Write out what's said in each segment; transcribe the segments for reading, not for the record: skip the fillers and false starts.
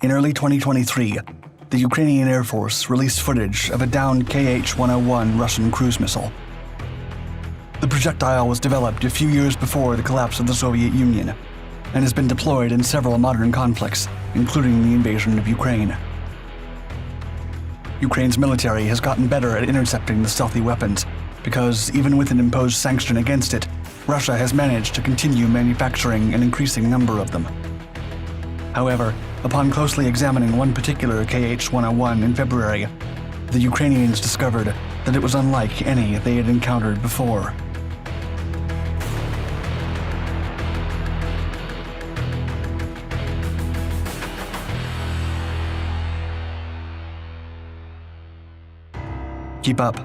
In early 2023, the Ukrainian Air Force released footage of a downed Kh-101 Russian cruise missile. The projectile was developed a few years before the collapse of the Soviet Union and has been deployed in several modern conflicts, including the invasion of Ukraine. Ukraine's military has gotten better at intercepting the stealthy weapons because, even with an imposed sanction against it, Russia has managed to continue manufacturing an increasing number of them. However, upon closely examining one particular Kh-101 in February, the Ukrainians discovered that it was unlike any they had encountered before. Keep up.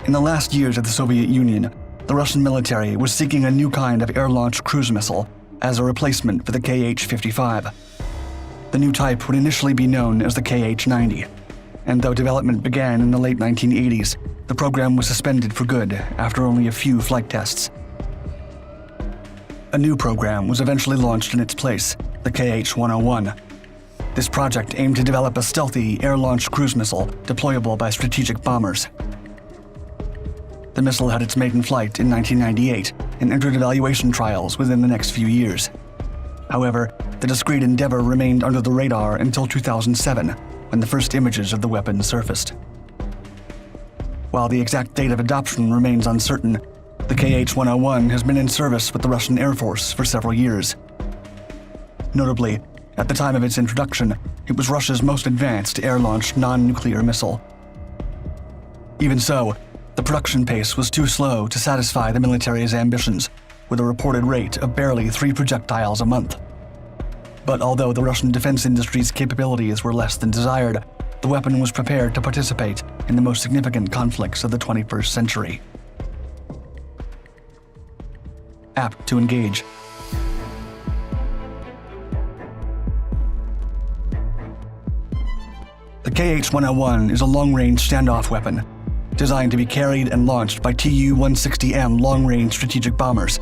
In the last years of the Soviet Union, the Russian military was seeking a new kind of air-launched cruise missile as a replacement for the Kh-55. The new type would initially be known as the Kh-90, and though development began in the late 1980s, the program was suspended for good after only a few flight tests. A new program was eventually launched in its place, the Kh-101. This project aimed to develop a stealthy, air-launched cruise missile deployable by strategic bombers. The missile had its maiden flight in 1998 and entered evaluation trials within the next few years. However, the discreet endeavor remained under the radar until 2007, when the first images of the weapon surfaced. While the exact date of adoption remains uncertain, the Kh-101 has been in service with the Russian Air Force for several years. Notably, at the time of its introduction, it was Russia's most advanced air-launched non-nuclear missile. Even so, the production pace was too slow to satisfy the military's ambitions, with a reported rate of barely 3 projectiles a month. But although the Russian defense industry's capabilities were less than desired, the weapon was prepared to participate in the most significant conflicts of the 21st century. Apt to engage. The Kh-101 is a long-range standoff weapon, designed to be carried and launched by Tu-160M long-range strategic bombers,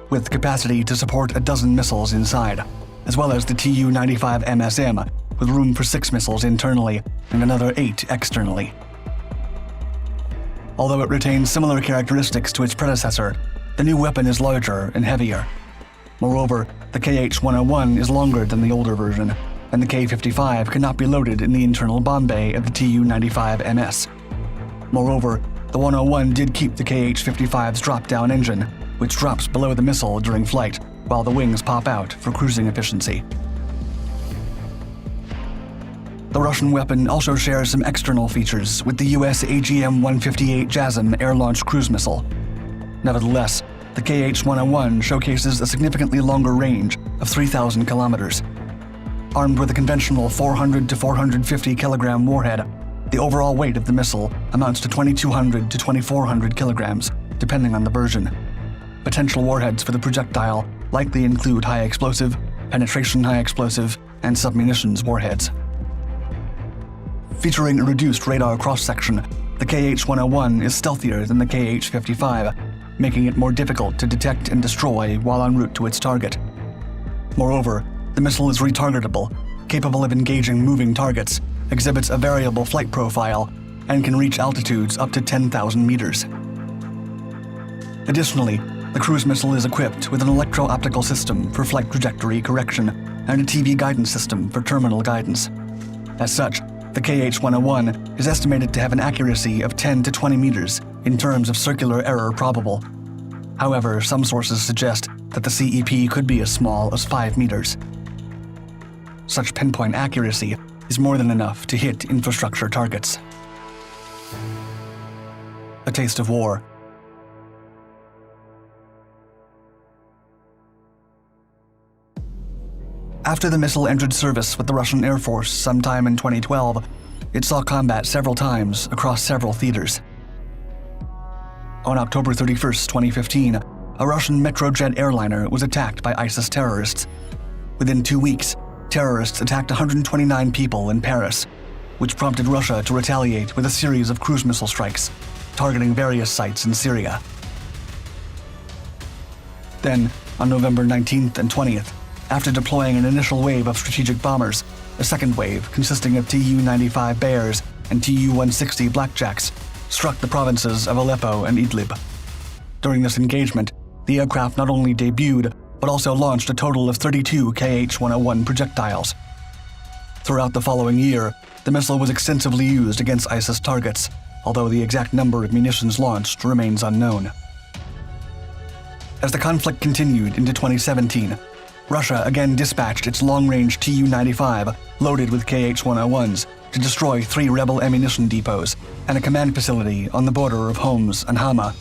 with capacity to support a dozen missiles inside, as well as the Tu-95MSM, with room for 6 missiles internally and another 8 externally. Although it retains similar characteristics to its predecessor, the new weapon is larger and heavier. Moreover, the Kh-101 is longer than the older version, and the K-55 cannot be loaded in the internal bomb bay of the Tu-95MS. Moreover, the 101 did keep the Kh-55's drop-down engine, which drops below the missile during flight, while the wings pop out for cruising efficiency. The Russian weapon also shares some external features with the US AGM-158 JASSM air-launched cruise missile. Nevertheless, the Kh-101 showcases a significantly longer range of 3,000 kilometers. Armed with a conventional 400 to 450 kilogram warhead, the overall weight of the missile amounts to 2,200 to 2,400 kilograms, depending on the version. Potential warheads for the projectile likely include high explosive, penetration high explosive, and submunitions warheads. Featuring a reduced radar cross-section, the Kh-101 is stealthier than the Kh-55, making it more difficult to detect and destroy while en route to its target. Moreover, the missile is retargetable, capable of engaging moving targets, exhibits a variable flight profile, and can reach altitudes up to 10,000 meters. Additionally, the cruise missile is equipped with an electro-optical system for flight trajectory correction and a TV guidance system for terminal guidance. As such, the Kh-101 is estimated to have an accuracy of 10 to 20 meters in terms of circular error probable. However, some sources suggest that the CEP could be as small as 5 meters. Such pinpoint accuracy is more than enough to hit infrastructure targets. A taste of war. After the missile entered service with the Russian Air Force sometime in 2012, it saw combat several times across several theaters. On October 31, 2015, a Russian Metrojet airliner was attacked by ISIS terrorists. Within 2 weeks, terrorists attacked 129 people in Paris, which prompted Russia to retaliate with a series of cruise missile strikes, targeting various sites in Syria. Then, on November 19th and 20th, after deploying an initial wave of strategic bombers, a second wave, consisting of Tu-95 Bears and Tu-160 Blackjacks, struck the provinces of Aleppo and Idlib. During this engagement, the aircraft not only debuted, but also launched a total of 32 Kh-101 projectiles. Throughout the following year, the missile was extensively used against ISIS targets, although the exact number of munitions launched remains unknown. As the conflict continued into 2017, Russia again dispatched its long-range Tu-95 loaded with Kh-101s to destroy 3 rebel ammunition depots and a command facility on the border of Homs and Hama.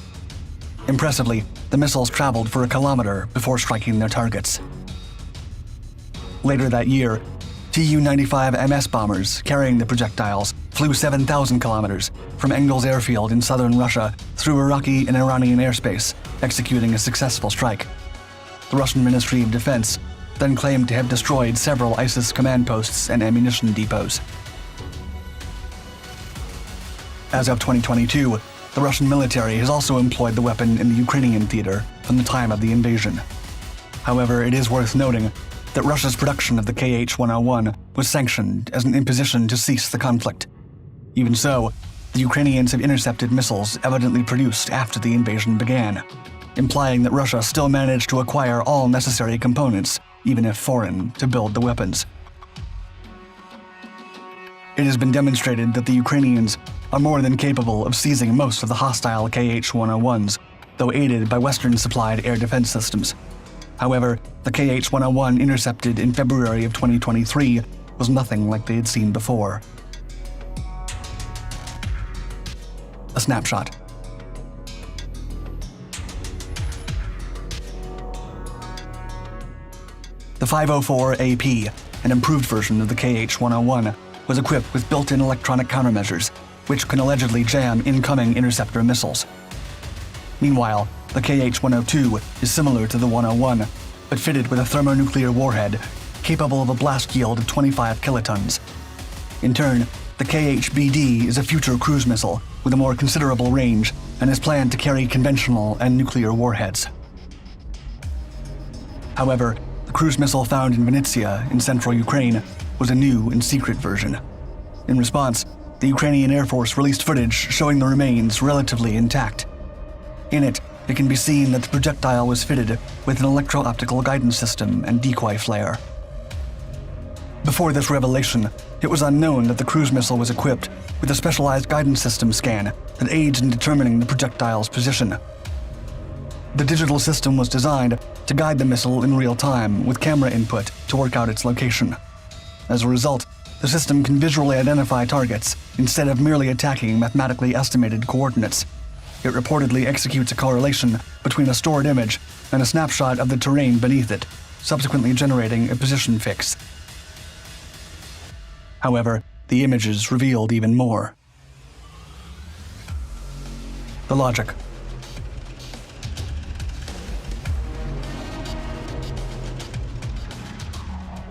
Impressively, the missiles traveled for a kilometer before striking their targets. Later that year, Tu-95 MS bombers carrying the projectiles flew 7,000 kilometers from Engels airfield in southern Russia through Iraqi and Iranian airspace, executing a successful strike. The Russian Ministry of Defense then claimed to have destroyed several ISIS command posts and ammunition depots. As of 2022, the Russian military has also employed the weapon in the Ukrainian theater from the time of the invasion. However, it is worth noting that Russia's production of the Kh-101 was sanctioned as an imposition to cease the conflict. Even so, the Ukrainians have intercepted missiles evidently produced after the invasion began, implying that Russia still managed to acquire all necessary components, even if foreign, to build the weapons. It has been demonstrated that the Ukrainians are more than capable of seizing most of the hostile Kh-101s, though aided by Western-supplied air defense systems. However, the Kh-101 intercepted in February of 2023 was nothing like they had seen before. A snapshot. The 504 AP, an improved version of the Kh-101, was equipped with built-in electronic countermeasures, which can allegedly jam incoming interceptor missiles. Meanwhile, the Kh-102 is similar to the 101, but fitted with a thermonuclear warhead capable of a blast yield of 25 kilotons. In turn, the Kh-BD is a future cruise missile with a more considerable range and is planned to carry conventional and nuclear warheads. However, the cruise missile found in Vinnytsia in central Ukraine was a new and secret version. In response, the Ukrainian Air Force released footage showing the remains relatively intact. In it, it can be seen that the projectile was fitted with an electro-optical guidance system and decoy flare. Before this revelation, it was unknown that the cruise missile was equipped with a specialized guidance system scan that aids in determining the projectile's position. The digital system was designed to guide the missile in real time with camera input to work out its location. As a result, the system can visually identify targets instead of merely attacking mathematically estimated coordinates. It reportedly executes a correlation between a stored image and a snapshot of the terrain beneath it, subsequently generating a position fix. However, the images revealed even more. The logic.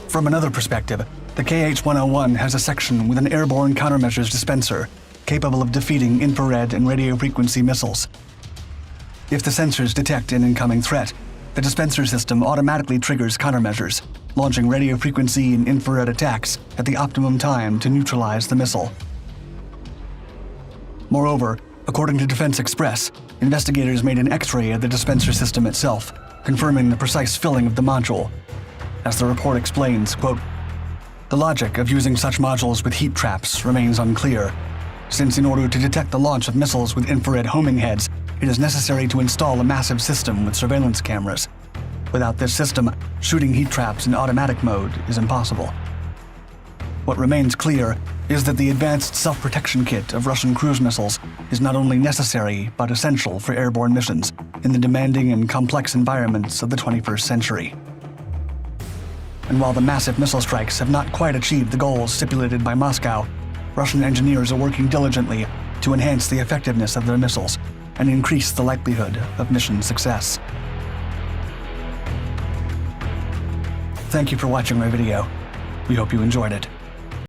From another perspective, the Kh-101 has a section with an airborne countermeasures dispenser capable of defeating infrared and radio frequency missiles. If the sensors detect an incoming threat, the dispenser system automatically triggers countermeasures, launching radio frequency and infrared attacks at the optimum time to neutralize the missile. Moreover, according to Defense Express, investigators made an X-ray of the dispenser system itself, confirming the precise filling of the module. As the report explains, quote, "The logic of using such modules with heat traps remains unclear, since in order to detect the launch of missiles with infrared homing heads, it is necessary to install a massive system with surveillance cameras. Without this system, shooting heat traps in automatic mode is impossible." What remains clear is that the advanced self-protection kit of Russian cruise missiles is not only necessary but essential for airborne missions in the demanding and complex environments of the 21st century. And while the massive missile strikes have not quite achieved the goals stipulated by Moscow, Russian engineers are working diligently to enhance the effectiveness of their missiles and increase the likelihood of mission success. Thank you for watching my video. We hope you enjoyed it.